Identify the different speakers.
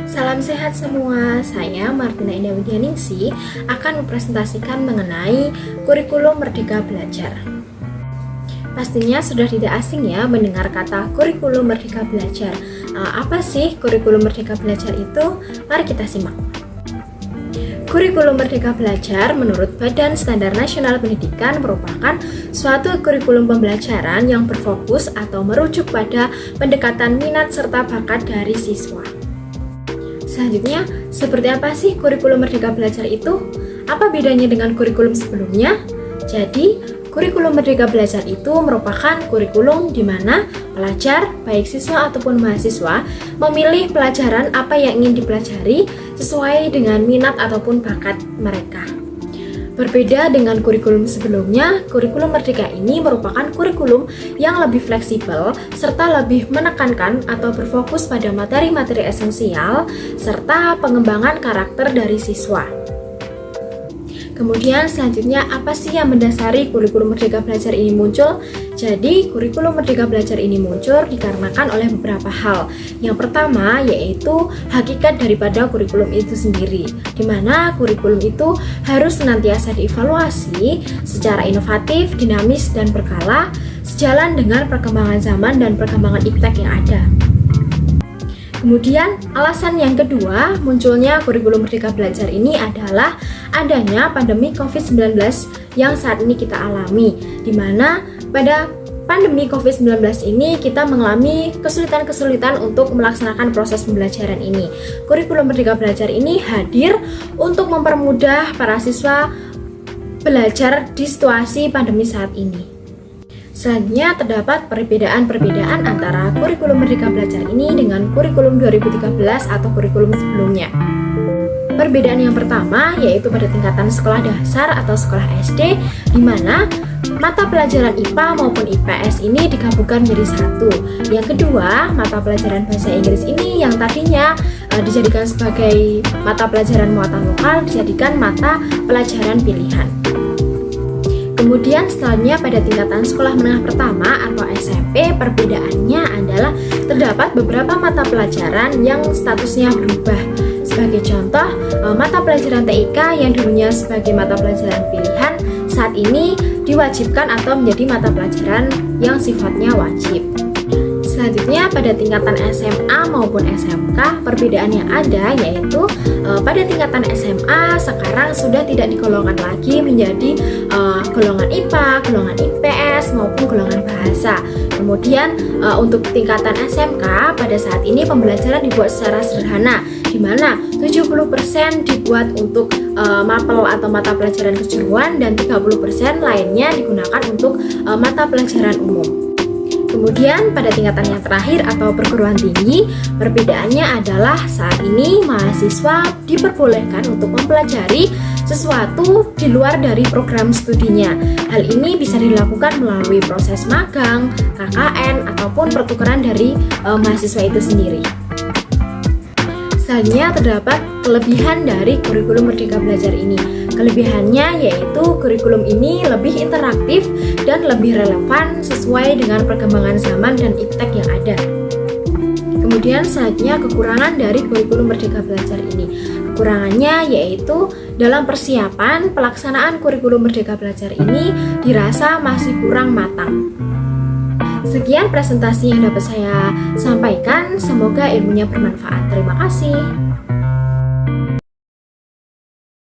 Speaker 1: Salam sehat semua, saya Martina Indah Widyaningsih akan mempresentasikan mengenai kurikulum Merdeka Belajar. Pastinya sudah tidak asing ya mendengar kata kurikulum Merdeka Belajar. Apa sih kurikulum Merdeka Belajar itu? Mari kita simak. Kurikulum Merdeka Belajar menurut Badan Standar Nasional Pendidikan merupakan suatu kurikulum pembelajaran yang berfokus atau merujuk pada pendekatan minat serta bakat dari siswa. Selanjutnya, seperti apa sih kurikulum Merdeka Belajar itu? Apa bedanya dengan kurikulum sebelumnya? Jadi, kurikulum Merdeka Belajar itu merupakan kurikulum di mana pelajar, baik siswa ataupun mahasiswa, memilih pelajaran apa yang ingin dipelajari sesuai dengan minat ataupun bakat mereka. Berbeda dengan kurikulum sebelumnya, kurikulum Merdeka ini merupakan kurikulum yang lebih fleksibel serta lebih menekankan atau berfokus pada materi-materi esensial serta pengembangan karakter dari siswa. Kemudian selanjutnya, apa sih yang mendasari kurikulum Merdeka Belajar ini muncul? Jadi, kurikulum Merdeka Belajar ini muncul dikarenakan oleh beberapa hal. Yang pertama yaitu hakikat daripada kurikulum itu sendiri, di mana kurikulum itu harus senantiasa dievaluasi secara inovatif, dinamis, dan berkala, sejalan dengan perkembangan zaman dan perkembangan iptek yang ada. Kemudian, alasan yang kedua munculnya kurikulum Merdeka Belajar ini adalah adanya pandemi COVID-19 yang saat ini kita alami, di mana pada pandemi COVID-19 ini kita mengalami kesulitan-kesulitan untuk melaksanakan proses pembelajaran ini. Kurikulum Merdeka Belajar ini hadir untuk mempermudah para siswa belajar di situasi pandemi saat ini. Selanjutnya, terdapat perbedaan-perbedaan antara kurikulum Merdeka Belajar ini dengan kurikulum 2013 atau kurikulum sebelumnya. Perbedaan yang pertama yaitu pada tingkatan sekolah dasar atau sekolah SD, di mana mata pelajaran IPA maupun IPS ini digabungkan menjadi satu. Yang kedua, mata pelajaran bahasa Inggris ini yang tadinya dijadikan sebagai mata pelajaran muatan lokal dijadikan mata pelajaran pilihan. Kemudian selanjutnya pada tingkatan sekolah menengah pertama atau SMP, perbedaannya adalah terdapat beberapa mata pelajaran yang statusnya berubah. Sebagai contoh, mata pelajaran TIK yang dulunya sebagai mata pelajaran pilihan saat ini diwajibkan atau menjadi mata pelajaran yang sifatnya wajib. Selanjutnya pada tingkatan SMA maupun SMK, perbedaan yang ada yaitu pada tingkatan SMA sekarang sudah tidak digolongkan lagi menjadi golongan IPA, golongan IPS maupun golongan bahasa. Kemudian untuk tingkatan SMK pada saat ini pembelajaran dibuat secara sederhana, di mana 70% dibuat untuk mapel atau mata pelajaran kejuruan dan 30% lainnya digunakan untuk mata pelajaran umum. Kemudian pada tingkatan yang terakhir atau perguruan tinggi, perbedaannya adalah saat ini mahasiswa diperbolehkan untuk mempelajari sesuatu di luar dari program studinya. Hal ini bisa dilakukan melalui proses magang, KKN, ataupun pertukaran dari mahasiswa itu sendiri. Selanjutnya terdapat kelebihan dari kurikulum Merdeka Belajar ini. Kelebihannya yaitu kurikulum ini lebih interaktif dan lebih relevan sesuai dengan perkembangan zaman dan iptek yang ada. Kemudian selanjutnya kekurangan dari kurikulum Merdeka Belajar ini. Kekurangannya yaitu dalam persiapan pelaksanaan kurikulum Merdeka Belajar ini dirasa masih kurang matang. Sekian presentasi yang dapat saya sampaikan, semoga ilmunya bermanfaat. Terima kasih.